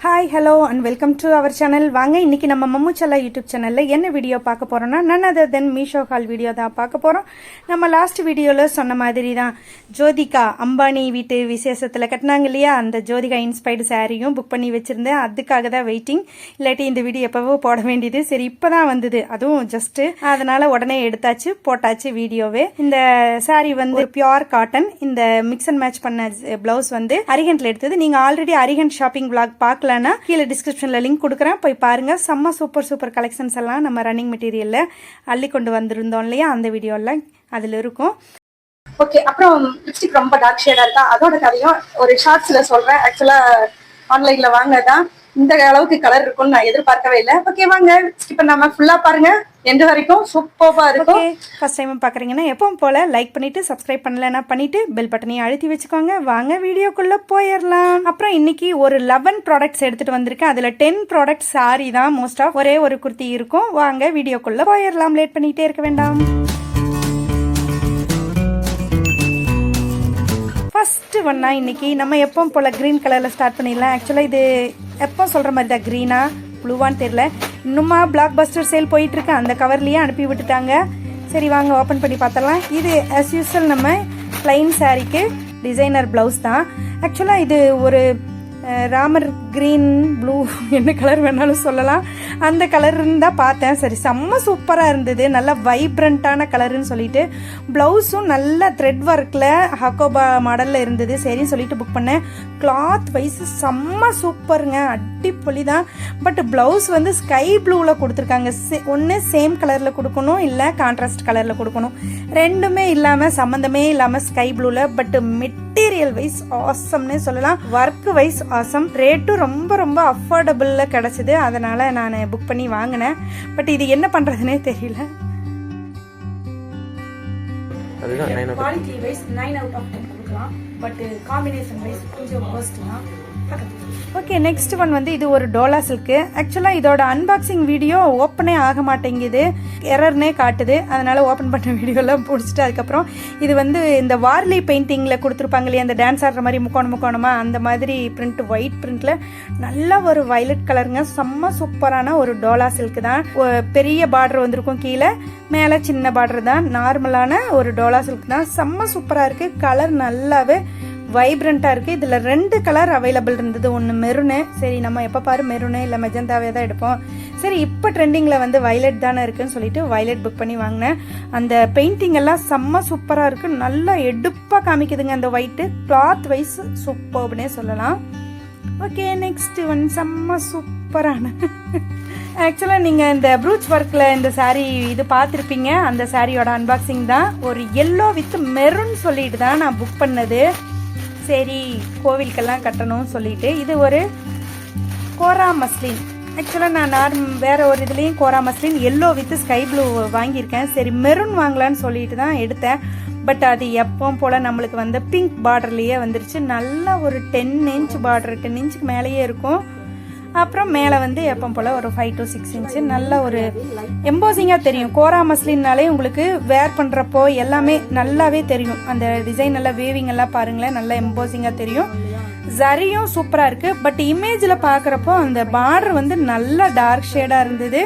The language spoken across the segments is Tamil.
Hi hello and welcome to our channel. வாங்க இன்னைக்கு நம்ம மம்முச்சல்லா யூடியூப் சேனலில் என்ன வீடியோ பார்க்க போகிறோம்னா நன் அதர் தென் மீஷோ ஹால் வீடியோ தான் பார்க்க போகிறோம். நம்ம லாஸ்ட் வீடியோவில் சொன்ன மாதிரி தான் ஜோதிகா அம்பானி வீட்டு விசேஷத்தில் கட்டினாங்க இல்லையா, அந்த ஜோதிகா இன்ஸ்பைர்டு சாரியும் புக் பண்ணி வச்சுருந்தேன். அதுக்காக தான் வெயிட்டிங். இல்லாட்டி இந்த வீடியோ எப்போவோ போட வேண்டியது, சரி இப்போ தான் வந்தது, அதுவும் ஜஸ்ட்டு அதனால் உடனே எடுத்தாச்சு போட்டாச்சு வீடியோவே. இந்த சாரி வந்து பியோர் காட்டன். இந்த மிக்ஸ் அண்ட் மேட்ச் பண்ண பிளவுஸ் வந்து அரிகண்டில் எடுத்தது. நீங்கள் ஆல்ரெடி அரிகண்ட் ஷாப்பிங் விளாக் பார்க்கல, கீழே டிஸ்கிரிப்ஷன்ல லிங்க் கொடுக்குறேன், போய் பாருங்க. செம்ம சூப்பர் கலெக்ஷன்ஸ் எல்லாம் நம்ம ரன்னிங் மெட்டீரியல்ல அள்ளி கொண்டு வந்திருந்தோம் இல்லையா, அந்த வீடியோலாம் அதுல இருக்கும். ஓகே, அப்புறம் லிப்ஸ்டிக் ரொம்ப டார்க் ஷேடா இருக்கா, அதோட கதையும் ஒரு ஷார்ட்ஸ்ல சொல்றேன். ஆக்சுவலா ஆன்லைன்ல வாங்கதான் இந்த அளவுக்கு கலர் இருக்கும்னு நான் எதிர்பார்க்கவே இல்லை. ஓகே வாங்க ஸ்கிப் பண்ணாம ஃபுல்லா பாருங்க, எந்த வரைக்கும் சூப்பரா இருக்கும். ஃபர்ஸ்ட் டைம் பாக்குறீங்கன்னா எப்பவும் போல லைக் பண்ணிட்டு சப்ஸ்கிரைப் பண்ணலன்னா பண்ணிட்டு பெல் பட்டனையும் அழுத்தி வச்சுக்கோங்க. வாங்க வீடியோக்குள்ள போயிடலாம். அப்புறம் இன்னைக்கு ஒரு 11 ப்ராடக்ட்ஸ் எடுத்துட்டு வந்திருக்கேன். அதுல 10 ப்ராடக்ட் சாரி தான், மோஸ்ட் ஆஃப் ஒரே ஒரு குர்த்தி இருக்கும். வாங்க வீடியோக்குள்ள போயிடலாம், லேட் பண்ணிட்டே இருக்க வேண்டாம். ஃபர்ஸ்ட் ஒன்னா இன்னைக்கு நம்ம எப்பவும் போல கிரீன் கலர்ல ஸ்டார்ட் பண்ணிடலாம். ஆக்சுவலா இது எப்போ சொல்ற மாதிரி தான், கிரீனா ப்ளூவான்னு தெரியல. இன்னுமா பிளாக் பஸ்டர் சேல் போயிட்டு இருக்கு, அந்த கவர்லயே அனுப்பி விட்டுட்டாங்க. சரி வாங்க ஓப்பன் பண்ணி பார்த்தலாம். இது as usual நம்ம பிளைன் சாரிக்கு டிசைனர் பிளவுஸ் தான். ஆக்சுவலா இது ஒரு ராமர் கிரீன் ப்ளூ என்ன கலர் வேணாலும் சொல்லலாம், அந்த கலர் தான் பார்த்தேன். சரி செம்ம சூப்பராக இருந்தது, நல்ல வைப்ரண்ட்டான கலருன்னு சொல்லிட்டு. ப்ளவுஸும் நல்ல த்ரெட் ஒர்க்கில் ஹக்கோபா மாடலில் இருந்தது. சரின்னு சொல்லிட்டு புக் பண்ணேன். கிளாத் வைஸ் செம்ம சூப்பருங்க, அடிப்பொலி தான். பட் ப்ளவுஸ் வந்து ஸ்கை ப்ளூவில் கொடுத்துருக்காங்க. ஒன்று சேம் கலரில் கொடுக்கணும், இல்லை கான்ட்ராஸ்ட் கலரில் கொடுக்கணும். ரெண்டுமே இல்லாமல் சம்மந்தமே இல்லாமல் ஸ்கை ப்ளூவில். பட் மெட்டீரியல் வைஸ் ஆசம்னே சொல்லலாம், ஒர்க் வைஸ் ஆசம். ரேட்டும் ரொம்ப அஃபோர்டபுளில் கிடச்சிது, அதனால் நான் புக் பண்ணி வாங்கினேன். பட் இது என்ன பண்ணுறதுனே தெரியல. குவாலிட்டி வைஸ் 9 out of 10 கொடுக்கலாம், பட் காம்பினேஷன் வைஸ் கொஞ்சம் worst தான். ஓகே, நெக்ஸ்ட் ஒன் வந்து இது ஒரு டோலா சில்க்கு. ஆக்சுவலாக இதோட அன்பாக்சிங் வீடியோ ஓப்பனே ஆக மாட்டேங்குது, எரர்னே காட்டுது. அதனால ஓப்பன் பண்ண வீடியோலாம் பிடிச்சிட்டு அதுக்கப்புறம் இது வந்து இந்த வார்லி பெயிண்டிங்கில் கொடுத்துருப்பாங்க இல்லையா, அந்த டான்ஸ் ஆடுற மாதிரி முக்கோணமா அந்த மாதிரி பிரிண்ட், ஒயிட் பிரிண்ட்ல நல்ல ஒரு வயலட் கலருங்க. செம்ம சூப்பரான ஒரு டோலா சில்க்கு தான். பெரிய பார்டர் வந்திருக்கும், கீழே மேலே சின்ன பார்டர் தான். நார்மலான ஒரு டோலா சில்க் தான். செம்ம சூப்பராக இருக்கு, கலர் நல்லாவே வைப்ரண்டா இருக்கு. இதுல 2 கலர் அவைலபிள் இருந்தது. ஒன்னு மெருனு, சரி நம்ம எப்ப பாரு மெருனு இல்ல மெஜந்தாவே தான் எடுப்போம். சரி இப்ப ட்ரெண்டிங்ல வந்து வயலட் தானே இருக்குன்னு சொல்லிட்டு வயலட் புக் பண்ணி வாங்கினேன். அந்த பெயிண்டிங் எல்லாம் செம்ம சூப்பரா இருக்கு, நல்லா எடுப்பா காமிக்குதுங்க அந்த ஒயிட். கிளாத் வைஸ் சூப்பர்னே சொல்லலாம். ஓகே, நெக்ஸ்ட் ஒன் செம்ம சூப்பரான ஆக்சுவலா நீங்க இந்த ப்ரூச் ஒர்க்ல இந்த சாரி இது பார்த்திருப்பீங்க, அந்த சாரியோட அன்பாக்சிங் தான். ஒரு எல்லோ வித் மெரூன் சொல்லிட்டு தான் நான் புக் பண்ணது. சரி கோவிலுக்கெல்லாம் கட்டணும்னு சொல்லிட்டு. இது ஒரு கோரா மஸ்லின். ஆக்சுவலாக நான் வேற ஒரு இதுலேயும் kora muslin yellow with sky blue வாங்கியிருக்கேன். சரி மெரூன் வாங்கலான்னு சொல்லிட்டு தான் எடுத்தேன். பட் அது எப்பவும் போல் நம்மளுக்கு வந்து பிங்க் பார்டர்லேயே வந்துருச்சு. நல்ல ஒரு 10 inch பார்டர், 10 inchக்கு மேலேயே இருக்கும். அப்புறம் மேலே வந்து எப்போ போல் ஒரு 5 to 6 inch நல்ல ஒரு எம்போசிங்காக தெரியும். கோரா மஸ்லின்னாலே உங்களுக்கு வேர் பண்ணுறப்போ எல்லாமே நல்லாவே தெரியும். அந்த டிசைன் எல்லாம் வேவிங் எல்லாம் பாருங்களேன், நல்லா எம்போசிங்காக தெரியும். ஜரியும் சூப்பராக இருக்குது. பட் இமேஜில் பார்க்குறப்போ அந்த பார்டர் வந்து நல்ல டார்க் ஷேடாக இருந்தது.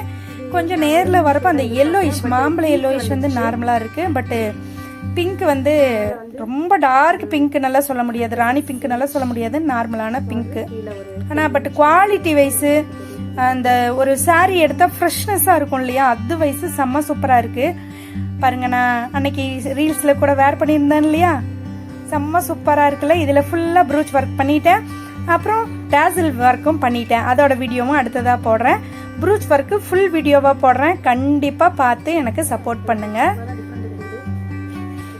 கொஞ்சம் நேரில் வரப்போ அந்த எல்லோயிஷ், மாம்பழ எல்லோயிஷ் வந்து நார்மலாக இருக்குது. பட்டு பிங்க் வந்து ரொம்ப டார்க் பிங்க் நல்லா சொல்ல முடியாது, ராணி பிங்க் நல்லா சொல்ல முடியாது, நார்மலான பிங்க். ஆனால் பட் குவாலிட்டி வைஸு அந்த ஒரு சாரீ எடுத்தால் ஃப்ரெஷ்னஸாக இருக்கும் இல்லையா, அது வைஸு செம்ம சூப்பராக இருக்குது. பாருங்க, நான் அன்னைக்கு ரீல்ஸில் கூட வேர் பண்ணியிருந்தேன் இல்லையா, செம்ம சூப்பராக இருக்குல்ல. இதில் ஃபுல்லாக ப்ரூச் ஒர்க் பண்ணிட்டேன், அப்புறம் டேசில் ஒர்க்கும் பண்ணிட்டேன். அதோட வீடியோவும் அடுத்ததாக போடுறேன். ப்ரூச் ஒர்க்கு ஃபுல் வீடியோவாக போடுறேன், கண்டிப்பாக பார்த்து எனக்கு சப்போர்ட் பண்ணுங்கள்.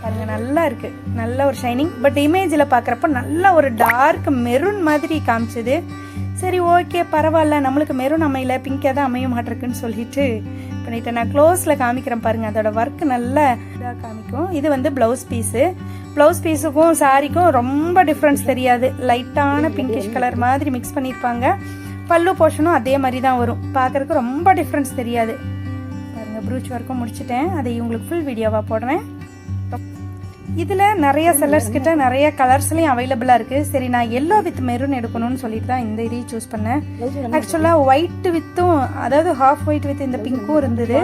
பாருங்க நல்லா இருக்கு, நல்ல ஒரு ஷைனிங். பட் இமேஜில் பார்க்குறப்ப நல்ல ஒரு டார்க் மெரூன் மாதிரி காமிச்சது. சரி ஓகே பரவாயில்ல, நம்மளுக்கு மெரூன் அமையல, பிங்காக தான் அமைய மாட்டிருக்குன்னு சொல்லிட்டு பண்ணிட்டேன். நான் க்ளோஸில் காமிக்கிறேன் பாருங்க, அதோட ஒர்க் நல்லா இதாக காமிக்கும். இது வந்து ப்ளவுஸ் பீஸு. ப்ளவுஸ் பீஸுக்கும் சாரிக்கும் ரொம்ப டிஃப்ரென்ஸ் தெரியாது, லைட்டான பிங்கிஷ் கலர் மாதிரி மிக்ஸ் பண்ணியிருப்பாங்க. பல்லு போர்ஷனும் அதே மாதிரி தான் வரும், பார்க்குறதுக்கு ரொம்ப டிஃப்ரென்ஸ் தெரியாது. பாருங்க ப்ரூச் ஒர்க்கும் முடிச்சுட்டேன், அதை உங்களுக்கு ஃபுல் வீடியோவாக போடுறேன். இதில் நிறைய செல்லர்ஸ் கிட்ட நிறைய கலர்ஸ்லையும் அவைலபிளாக இருக்குது. சரி, நான் எல்லோ வித் மெரூன் எடுக்கணும்னு சொல்லிட்டு தான் இந்த இதையும் சூஸ் பண்ணேன். ஆக்சுவலாக ஒயிட் வித்தும், அதாவது ஹாஃப் ஒயிட் வித் இந்த பிங்க்கும் இருந்தது.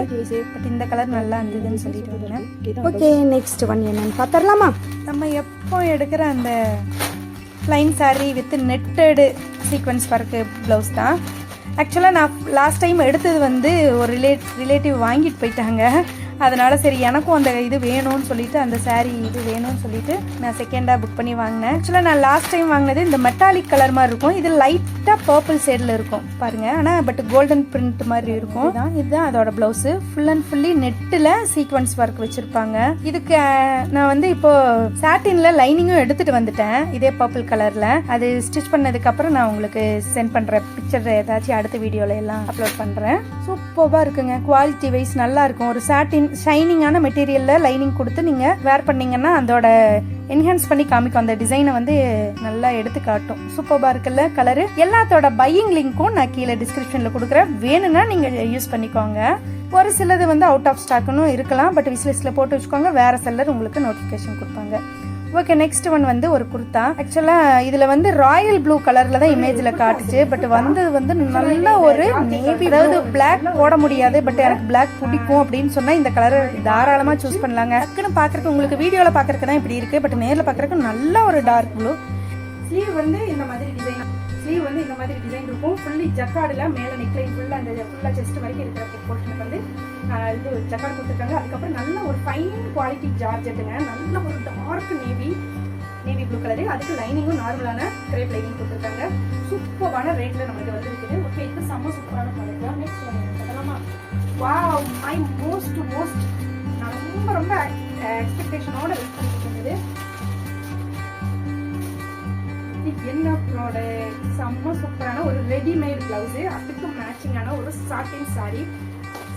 பட் இந்த கலர் நல்லா இருந்ததுன்னு சொல்லிட்டு வந்தேன். ஓகே, நெக்ஸ்ட் ஒன் என்னன்னு பார்த்துடலாமா? நம்ம எப்போ எடுக்கிற அந்த plain saree with netted sequence work blouse தான். ஆக்சுவலாக நான் லாஸ்ட் டைம் எடுத்தது வந்து ஒரு ரிலேட்டிவ் வாங்கிட்டு போயிட்டாங்க. அதனால சரி எனக்கும் அந்த இது வேணும்னு சொல்லிட்டு, அந்த saree இது வேணும்னு சொல்லிட்டு நான் செகண்டாக புக் பண்ணி வாங்கினேன். ஆக்சுவலாக நான் லாஸ்ட் டைம் வாங்கினது இந்த மெட்டாலிக் கலர் மாதிரி இருக்கும். இது லைட்டாக பர்பிள் ஷேடில் இருக்கும் பாருங்க. ஆனால் பட் கோல்டன் பிரிண்ட் மாதிரி இருக்கும். இதுதான் அதோட ப்ளவுஸு. ஃபுல் அண்ட் ஃபுல்லி நெட்டில் சீக்வன்ஸ் ஒர்க் வச்சுருப்பாங்க. இதுக்கு நான் வந்து இப்போ சாட்டினில் லைனிங்கும் எடுத்துகிட்டு வந்துட்டேன், இதே பர்பிள் கலரில். அது ஸ்டிச் பண்ணதுக்கப்புறம் நான் உங்களுக்கு சென்ட் பண்ணுறேன் பிக்சர், ஏதாச்சும் அடுத்த வீடியோவில் எல்லாம் அப்லோட் பண்ணுறேன். சூப்பராக இருக்குங்க. குவாலிட்டி வைஸ் நல்லா இருக்கும். ஒரு சாட்டின் ஷைனிங்கான மெட்டீரியலில் லைனிங் கொடுத்து நீங்கள் வேர் பண்ணீங்கன்னா அதோட என்ஹான்ஸ் பண்ணி காமிக்கும். அந்த டிசைனை வந்து நல்லா எடுத்து காட்டும். சூப்பராக இருக்குல்ல கலரு. எல்லாத்தோட பையிங் லிங்க்கும் நான் கீழே டிஸ்கிரிப்ஷனில் கொடுக்குறேன். வேணும்னா நீங்கள் யூஸ் பண்ணிக்கோங்க. ஒரு சிலது வந்து அவுட் ஆஃப் ஸ்டாக்னு இருக்கலாம். பட் விஸ்லிஸ்ட்டில் போட்டு வச்சுக்கோங்க. வேறு செல்லர் உங்களுக்கு நோட்டிஃபிகேஷன் கொடுப்பாங்க. ஓகே, நெக்ஸ்ட் ஒன் வந்து ஒரு குர்த்தா. ஆக்சுவலாக இதில் வந்து ராயல் ப்ளூ கலரில் தான் இமேஜில் காட்டுச்சு. பட் வந்தது வந்து நல்ல ஒரு நேவி, அதாவது பிளாக் போட முடியாது, பட் எனக்கு பிளாக் பிடிக்கும் அப்படின்னு சொன்னால் இந்த கலரை தாராளமாக சூஸ் பண்ணலாங்க. டக்குன்னு பார்க்குறக்கு உங்களுக்கு வீடியோவில் பார்க்குறக்கு தான் இப்படி இருக்குது. பட் நேரில் பார்க்குறக்கு நல்ல ஒரு டார்க் ப்ளூ. ஸ்லீவ் வந்து இந்த மாதிரி டிசைன் இருக்கும். ஃபுல்லி ஜக்கார்டில் மேலே நெக்லைன் ஃபுல்லாக அந்த ஃபுல்லாக செஸ்ட் வரைக்கும் இருக்கிற போர்ஷனுக்கு வந்து இது ஜக்கார்டு கொடுத்துருக்காங்க. அதுக்கப்புறம் நல்ல ஒரு ஃபைன் குவாலிட்டி ஜார்ஜெட்டுங்க. நல்ல ஒரு டார்க் நேவி ப்ளூ கலரு. அதுக்கு லைனிங்கும் நார்மலான கிரேப் லைனிங் கொடுத்துருக்காங்க. சூப்பரான ரேட்டில் நமக்கு வந்து இருக்குது. ஓகே, இது செம்ம சூப்பரான ப்ராடக்ட் தான். நெக்ஸ்ட் சொல்லலாமா? வாவ், மை மோஸ்ட் நான் ரொம்ப எக்ஸ்பெக்டேஷனோட வெயிட் பண்ணிட்டு இருந்தது. என்ன ப்ராடக்ட்? செம்ம சூப்பரான ஒரு ரெடிமேட் பிளவுஸ், அதுக்கு மேட்சிங்கான ஒரு சாட்டின் சாரி.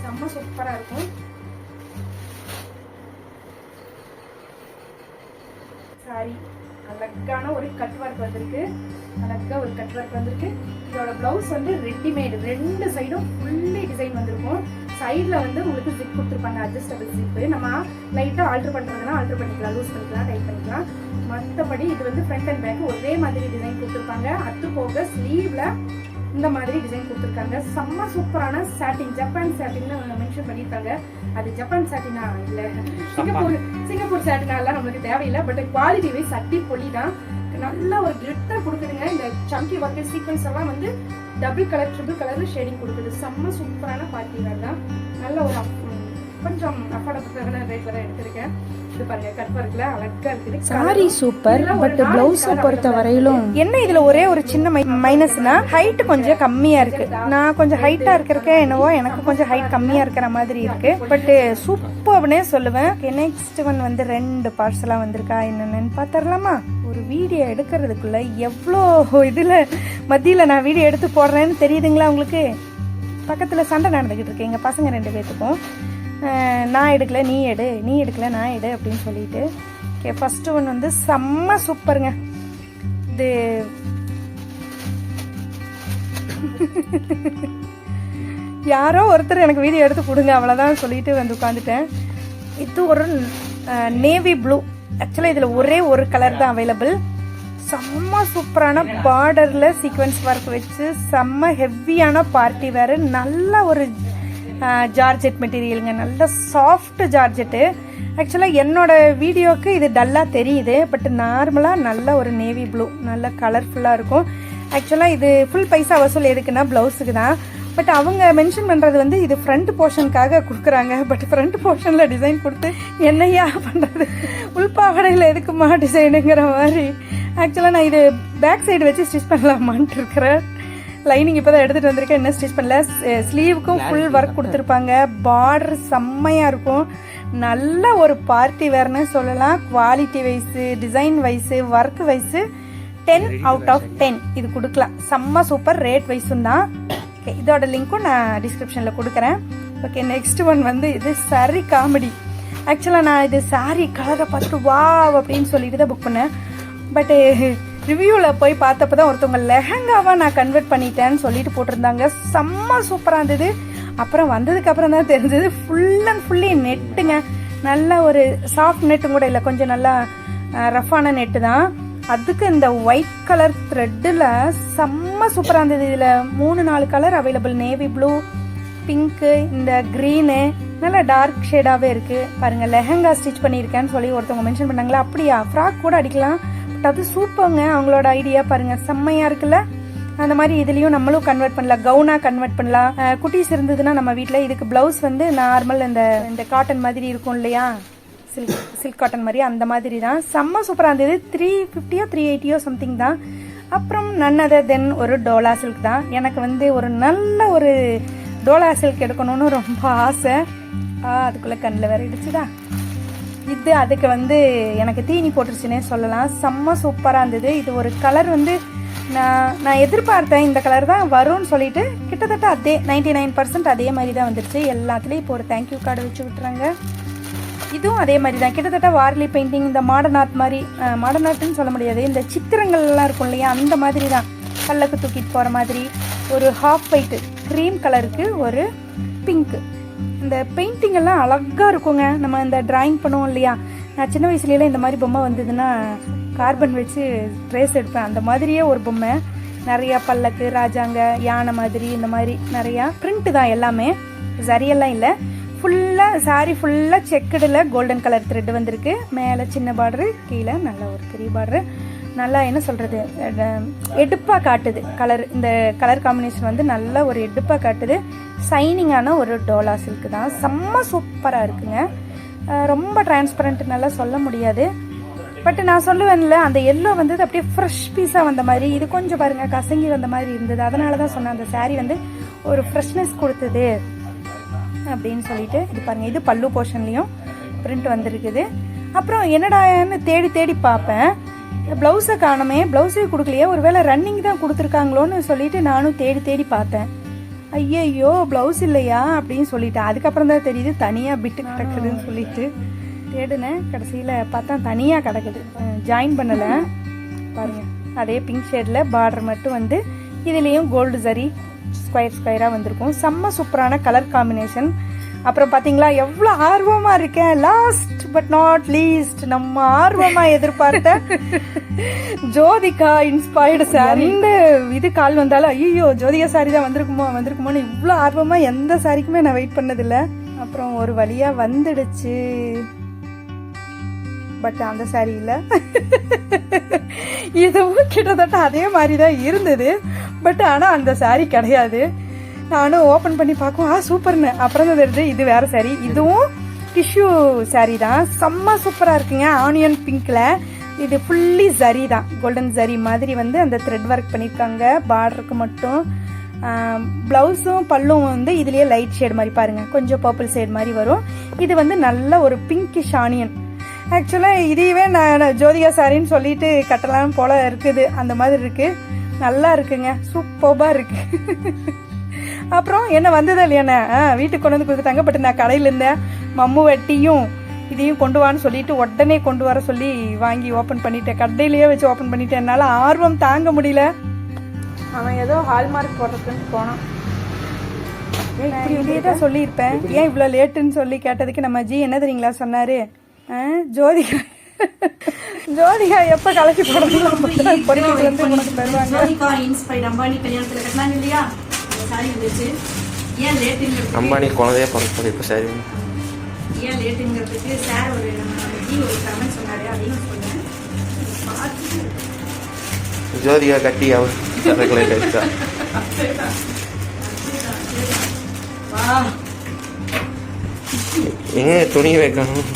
செம்ம சூப்பரா இருக்கும். சாரி அழகான ஒரு கட் ஒர்க் வந்திருக்கு. இதோட பிளவுஸ் வந்து ரெடிமேட். 2 சைடும் ஃபுல்லி டிசைன் வந்திருக்கும். சைட்ல வந்து உங்களுக்கு ஜிப் கொடுத்துருப்பாங்க, அட்ஜஸ்டபிள் ஜிப்பு. நம்ம லைட்டா ஆல்டர் பண்றதுனா ஆல்டர் பண்ணிக்கலாம், லூஸ் பண்ணிக்கலாம், டைட் பண்ணிக்கலாம். மற்றபடி இது வந்து ஃப்ரண்ட் அண்ட் பேக் ஒரே மாதிரி டிசைன் கொடுத்துருப்பாங்க. அது போக ஸ்லீவ்ல இந்த மாதிரி டிசைன் கொடுத்துருக்காங்க. செம்ம சூப்பரான சாட்டின், ஜப்பான் சாட்டின்னு மென்ஷன் பண்ணியிருக்காங்க. அது ஜப்பான் சாட்டினா இல்லை, சிங்கப்பூர் சாட்டினா எல்லாம் நம்மளுக்கு தேவையில்லை. பட் குவாலிட்டி வைஸ் அடிப்பொலி தான். நல்ல ஒரு கிளிட்டர் கொடுக்குதுங்க. இந்த சம்கி ஒர்க் சீக்வன்ஸ் எல்லாம் வந்து double colour triple colour shading கொடுக்குது. செம்ம சூப்பரான பார்ட்டி வேர் தான். நல்ல ஒரு கொஞ்சம் அஃபோர்டபுளான ரேட்ல தான் எடுத்திருக்கேன். இது பாருங்க, கட் ஒர்க்ல அழகா இருக்குது. Sorry super. பட் பிளவுஸ் பொறுத்த வரையிலும் என்ன இதுல ஒரே ஒரு சின்ன மைனஸ்னா ஹைட் கொஞ்சம் கம்மியா இருக்கு. நான் கொஞ்சம் ஹைட்டா இருக்கிறக்க என்னவோ எனக்கு கொஞ்சம் ஹைட் கம்மியா இருக்கிற மாதிரி இருக்கு. பட் சூப்பர்னே சொல்லுவேன். நெக்ஸ்ட் ஒன் வந்து 2 பார்சலா வந்திருக்கா, என்னன்னு பாத்திரலாமா? ஒரு வீடியோ எடுக்கிறதுக்குள்ள எவ்வளோ இதுல மத்தியில நான் வீடியோ எடுத்து போடுறேன்னு தெரியுதுங்களா உங்களுக்கு? பக்கத்துல சண்டை நடந்துகிட்டு இருக்கு எங்க பசங்க 2 பேத்துக்கும். நான் எடுக்கல நீ எடு, நீ எடுக்கல நான் எடு அப்படின்னு சொல்லிட்டு. ஓகே, ஃபர்ஸ்ட் ஒன் வந்து செம்ம சூப்பருங்க. இது யாரோ ஒருத்தர் எனக்கு வீடியோ எடுத்து கொடுங்க அவ்வளோதான் சொல்லிட்டு வந்து உட்காந்துட்டேன். இது ஒரு நேவி ப்ளூ. ஆக்சுவலாக இதில் ஒரே ஒரு கலர் தான் அவைலபிள். செம்ம சூப்பரான பார்டரில் சீக்வன்ஸ் ஒர்க் வச்சு செம்ம ஹெவியான பார்ட்டி வேறு. நல்ல ஒரு ஜார்ஜெட் மெட்டீரியலுங்க, நல்ல சாஃப்ட் ஜார்ஜெட்டு. ஆக்சுவலாக என்னோட வீடியோக்கு இது டல்லாக தெரியுது. பட் நார்மலாக நல்ல ஒரு நேவி ப்ளூ, நல்ல கலர்ஃபுல்லாக இருக்கும். ஆக்சுவலாக இது ஃபுல் பைசா வசூல் எதுக்குன்னா ப்ளவுஸுக்கு தான். பட் அவங்க மென்ஷன் பண்ணுறது வந்து இது ஃப்ரண்ட் போர்ஷனுக்காக கொடுக்குறாங்க. பட் ஃப்ரண்ட் போர்ஷனில் டிசைன் கொடுத்து என்னையா பண்ணுறது, உள்பாவடையில் எதுக்குமா டிசைனுங்கிற மாதிரி. ஆக்சுவலாக நான் இது பேக் சைடு வச்சு ஸ்டிச் பண்ணலாமான்ட்டு இருக்கிறேன். லைனிங் இப்போ தான் எடுத்துகிட்டு வந்திருக்கேன், என்ன ஸ்டிச் பண்ணல. ஸ்லீவுக்கும் ஃபுல் ஒர்க் கொடுத்துருப்பாங்க. பார்டர் செம்மையாக இருக்கும். நல்ல ஒரு பார்ட்டி வேர்னு சொல்லலாம். Quality wise, design wise, work wise 10 out of 10 இது கொடுக்கலாம். செம்ம சூப்பர். ரேட் வைஸும் தான். ஓகே, இதோட லிங்க்கும் நான் டிஸ்கிரிப்ஷனில் கொடுக்குறேன். ஓகே, நெக்ஸ்ட் ஒன் வந்து இது சரி காமெடி. ஆக்சுவலாக நான் இது சாரி கலரை பார்த்துட்டு வா அப்படின்னு சொல்லிட்டு தான் புக் பண்ணேன். பட்டு ரிவ்யூவில் போய் பார்த்தப்ப தான் ஒருத்தவங்க லெஹங்காவாக நான் கன்வெர்ட் பண்ணிட்டேன்னு சொல்லிட்டு போட்டிருந்தாங்க. செம்ம சூப்பராக இருந்தது. அப்புறம் வந்ததுக்கப்புறம் தான் தெரிஞ்சது ஃபுல் அண்ட் ஃபுல்லி நெட்டுங்க. நல்ல ஒரு சாஃப்ட் நெட்டும் கூட இல்லை, கொஞ்சம் நல்லா ரஃப்பான நெட்டு தான். அதுக்கு இந்த ஒயிட் கலர் த்ரெட்டில் செம்ம சூப்பராக இருந்தது. இதில் 3-4 colour available. Navy blue, pink, இந்த க்ரீனு, நல்லா டார்க் ஷேடாகவே இருக்குது. பாருங்கள், லெஹங்கா ஸ்டிச் பண்ணியிருக்கேன்னு சொல்லி ஒருத்தவங்க மென்ஷன் பண்ணாங்களா, அப்படியா ஃப்ராக் கூட அடிக்கலாம். பட் அது சூப்பருங்க, அவங்களோட ஐடியா பாருங்கள், செம்மையாக இருக்குல்ல. அந்த மாதிரி இதுலேயும் நம்மளும் கன்வெர்ட் பண்ணலாம், கவுனாக கன்வெர்ட் பண்ணலாம். குட்டீஸ் இருந்ததுன்னா நம்ம வீட்டில். இதுக்கு ப்ளவுஸ் வந்து நார்மல் இந்த காட்டன் மாதிரி இருக்கும் இல்லையா, சில்க் காட்டன் மாதிரி, அந்த மாதிரி தான். செம்ம சூப்பராக இருந்தது. 350 380 சம்திங் தான். அப்புறம் நன் அதர் தென் ஒரு டோலா சில்க் தான். எனக்கு வந்து ஒரு நல்ல ஒரு டோலா சில்க் எடுக்கணும்னு ரொம்ப ஆசை. அதுக்குள்ளே கண்ணில் வேற இடிச்சுதா. இது அதுக்கு வந்து எனக்கு தீனி போட்டுருச்சுன்னே சொல்லலாம். செம்ம சூப்பராக இருந்தது. இது ஒரு கலர் வந்து நான் எதிர்பார்த்தேன் இந்த கலர் தான் வரும்னு சொல்லிட்டு, கிட்டத்தட்ட அதே 99% அதே மாதிரி தான் வந்துருச்சு. எல்லாத்துலேயும் இப்போ ஒரு தேங்க்யூ கார்டு வச்சு விட்டுறாங்க. இதுவும் அதே மாதிரி தான், கிட்டத்தட்ட வார்லி பெயிண்டிங், இந்த மாடர்ன் ஆர்ட் மாதிரி, மாடர்ன் ஆர்ட்னு சொல்ல முடியாது, இந்த சித்திரங்கள்லாம் இருக்கும் இல்லையா, அந்த மாதிரி தான். பல்லக்கு தூக்கிட்டு போகிற மாதிரி ஒரு ஹாஃப் ஒயிட்டு, க்ரீம் கலருக்கு ஒரு பிங்க்கு. இந்த பெயிண்டிங் எல்லாம் அழகாக இருக்குங்க. நம்ம இந்த டிராயிங் பண்ணுவோம் இல்லையா, நான் சின்ன வயசுலேயே இந்த மாதிரி பொம்மை வந்ததுன்னா கார்பன் வச்சு ட்ரேஸ் எடுப்பேன். அந்த மாதிரியே ஒரு பொம்மை, நிறையா பல்லக்கு, ராஜாங்க, யானை மாதிரி, இந்த மாதிரி நிறையா பிரிண்ட்டு தான் எல்லாமே, சரியெல்லாம் இல்லை. ஃபுல்லாக சாரி ஃபுல்லாக செக்குடில் கோல்டன் கலர் த்ரெட் வந்திருக்கு. மேலே சின்ன பார்டரு, கீழே நல்ல ஒரு பெரிய பார்டரு. நல்லா என்ன சொல்கிறது, எடுப்பாக காட்டுது கலர். இந்த கலர் காம்பினேஷன் வந்து நல்ல ஒரு எடுப்பாக காட்டுது. சைனிங்கான ஒரு டோலா சில்க் தான். செம்ம சூப்பராக இருக்குங்க. ரொம்ப டிரான்ஸ்பரண்ட்னால சொல்ல முடியாது. பட் நான் சொல்லுவேன்ல, அந்த எல்லோ வந்து அப்படியே ஃப்ரெஷ் பீஸாக வந்த மாதிரி, இது கொஞ்சம் பாருங்கள் கசங்கி வந்த மாதிரி இருந்தது. அதனால தான் சொன்னேன், அந்த சாரீ வந்து ஒரு ஃப்ரெஷ்னஸ் கொடுத்தது அப்படின்னு சொல்லிட்டு. இது பாருங்கள், இது பல்லு போர்ஷன்லேயும் பிரிண்ட் வந்திருக்குது. அப்புறம் என்னடான்னு தேடி தேடி பார்ப்பேன், ப்ளவுஸை காணுமே, ப்ளவுஸே கொடுக்கலையே, ஒரு வேளை ரன்னிங் தான் கொடுத்துருக்காங்களோன்னு சொல்லிட்டு நானும் தேடி தேடி பார்த்தேன். ஐயையோ ப்ளவுஸ் இல்லையா அப்படின்னு சொல்லிட்டேன். அதுக்கப்புறம் தான் தெரியுது தனியாக பிட்டு கிடக்குதுன்னு சொல்லிட்டு தேடுனேன். கடைசியில் பார்த்தா தனியாக கிடக்குது, ஜாயின் பண்ணலை. பாருங்கள், அதே பிங்க் ஷேடில் பார்டர் மட்டும் வந்து இதுலேயும் கோல்டு சரி ஸ்கொயராக வந்திருக்கும். செம்ம சூப்பரான கலர் காம்பினேஷன். அப்புறம் பார்த்தீங்களா எவ்வளோ ஆர்வமாக இருக்கேன். லாஸ்ட் பட் நாட் லீஸ்ட், நம்ம ஆர்வமாக எதிர்பார்த்த ஜோதிகா இன்ஸ்பயர்டு சாரி. இந்த இது கால் வந்தாலும் ஐயோ ஜோதிகா சாரி தான் வந்திருக்குமோன்னு இவ்வளோ ஆர்வமாக எந்த சாரிக்குமே நான் வெயிட் பண்ணதில்லை. அப்புறம் ஒரு வழியாக வந்துடுச்சு. பட் அந்த சாரி இல்லை, இதுவும் கிட்டத்தட்ட அதே மாதிரி தான் இருந்தது. பட் ஆனால் அந்த சாரி கிடையாது. நானும் ஓப்பன் பண்ணி பார்க்கும், சூப்பர்னு. அப்புறம் தான் தெரியுது இது வேற சாரி. இதுவும் டிஷ்யூ சாரி தான். செம்ம சூப்பராக இருக்குங்க. ஆனியன் பிங்க்ல இது ஃபுல்லி ஜரி தான், கோல்டன் ஜரி மாதிரி வந்து அந்த த்ரெட் ஒர்க் பண்ணியிருக்காங்க பார்டருக்கு மட்டும். ப்ளவுஸும் பல்லும் வந்து இதுலேயே லைட் ஷேட் மாதிரி பாருங்க, கொஞ்சம் பர்பிள் ஷேட் மாதிரி வரும். இது வந்து நல்ல ஒரு பிங்கிஷ் ஆனியன். ஆக்சுவலாக இதையவே நான் ஜோதிகா சாரின்னு சொல்லிட்டு கட்டலாம் போல இருக்குது, அந்த மாதிரி இருக்கு. நல்லா இருக்குங்க, சூப்பராக இருக்கு. அப்புறம் என்ன வந்ததா இல்லையாண்ணே, வீட்டுக்கு கொண்டு வந்து கொடுத்துட்டாங்க. பட் நான் கடையில் இருந்தேன், மம்மு வெட்டியும் இதையும் கொண்டு வான்னு சொல்லிட்டு உடனே கொண்டு வர சொல்லி வாங்கி ஓப்பன் பண்ணிட்டேன். கடையிலேயே வச்சு ஓப்பன் பண்ணிட்டேன். என்னால் ஆர்வம் தாங்க முடியல. அவன் ஏதோ ஹால்மார்க் போடுறதுன்னு போனான். இதே தான் சொல்லியிருப்பேன். ஏன் இவ்வளோ லேட்டுன்னு சொல்லி கேட்டதுக்கு நம்ம ஜி என்ன தெரியுங்களா சொன்னார், ஜோதிகா எப்போ கலக்கி போடணும் பொறிக்கிட்டு வந்து உனக்கு தருவாங்க. அம்பானி குழந்தைய பிறப்பது இப்போ சரி. ஏன் லேட்டுங்கிறதுக்கு சார் ஒரு கமெண்ட் சொன்னாரு, அதையும் சொன்னேன். ஜோதிகா கட்டி அவர் எங்க துணி வைக்கணும்.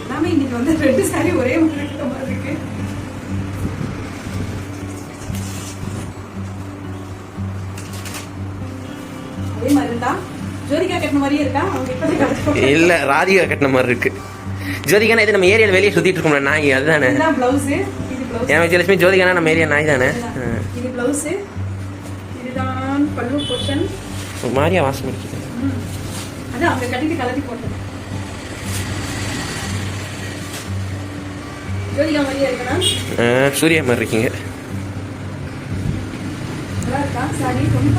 எல்லாமே இன்னைக்கு வந்து 2 சாரி ஒரே மாதிரி இருக்கு. அதே மாதிரி இருந்தா ஜோதிகா கட்டின மாதிரியே இருக்கா, அவங்க இல்ல ராதிகா கட்டின மாதிரி இருக்கு. ஜோதிகானா இது நம்ம ஏரியாவில் வெளியே சுத்திட்டு இருக்கோம்ல நாய், அதுதானே பிளவுஸ். இது பிளவுஸ். ஏன் விஜயலட்சுமி ஜோதிகானா நம்ம ஏரியா நாய் தானே. இது பிளவுஸ், இதுதான் பல்லு போர்ஷன். மாரியா வாசம் அடிக்குது. அது அவங்க கட்டிட்டு கலட்டி போட்டது. ஜோதிகா மாதிரியா இருக்கா, சூர்யா மாதிரி இருக்கீங்க. தான் சாரி ரொம்ப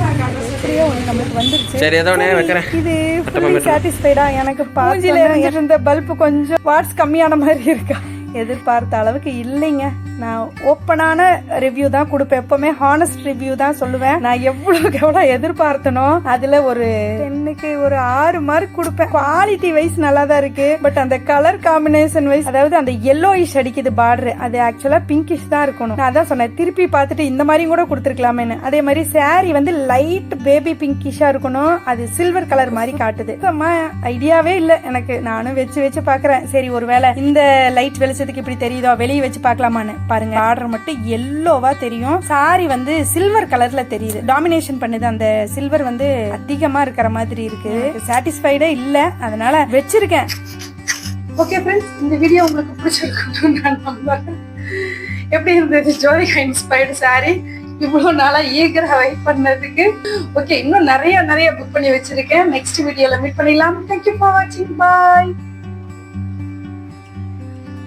எப்படியோ ஒன்று நம்மளுக்கு வந்துருச்சு. சரி ஏதோ ஒன்று வைக்கிறேன். இது மொத்தமா ஃபுல்லி சாட்டிஸ்ஃபைடா? எனக்கு மூஞ்சில இருந்த பல்ப் கொஞ்சம் வாட்ஸ் கம்மியான மாதிரி இருக்கா? எதிர்பார்த்த அளவுக்கு இல்லைங்க. நான் ஓப்பனான ரிவ்யூ தான் கொடுப்பேன், எப்பவுமே ஹானஸ்ட் ரிவ்யூ தான் சொல்லுவேன். நான் எவ்வளவுக்கு எவ்வளோ எதிர்பார்த்தனோ அதுல ஒரு 10க்கு ஒரு 6 மார்க் கொடுப்பேன். குவாலிட்டி வைஸ் நல்லா தான் இருக்கு, பட் அந்த கலர் காம்பினேஷன் வைஸ், அதாவது அந்த yellowish அடிக்குது பார்டர், அது ஆக்சுவலா பிங்கிஷ் தான் இருக்கணும். நான் அதான் சொன்னேன், திருப்பி பார்த்துட்டு இந்த மாதிரி கூட கொடுத்துருக்கலாமேன்னு. அதே மாதிரி saree வந்து லைட் பேபி பிங்கிஷா இருக்கணும், அது சில்வர் கலர் மாதிரி காட்டுது. ஐடியாவே இல்லை எனக்கு. நானும் வச்சு பாக்குறேன், சரி ஒருவேளை இந்த லைட் வெளிச்சத்துக்கு இப்படி தெரியுதோ வெளியே வச்சு பார்க்கலாமான்னு. பாருங்க, ஆர்டர் மட்டும் எல்லோவா தெரியும், சாரி வந்து சில்வர் கலர்ல தெரியுது, டாமினேஷன் பண்ணுது. அந்த சில்வர் வந்து அதிகமா இருக்கிற மாதிரி இருக்கு. சாட்டிஸ்ஃபைடே இல்ல, அதனால வச்சிருக்கேன். ஓகே ஃப்ரெண்ட்ஸ், இந்த வீடியோ உங்களுக்கு பிடிச்சிருக்கும் நான் நம்புறேன். எப்படி இருந்தது ஜோதிகா இன்ஸ்பயர்டு சாரி? இவ்வளவு நாளா ஈகரா வெயிட் பண்ணதுக்கு. ஓகே, இன்னும் நிறைய புக் பண்ணி வச்சிருக்கேன். நெக்ஸ்ட் வீடியோல மீட் பண்ணிடலாம். தேங்க்யூ ஃபார் வாட்சிங். பாய்.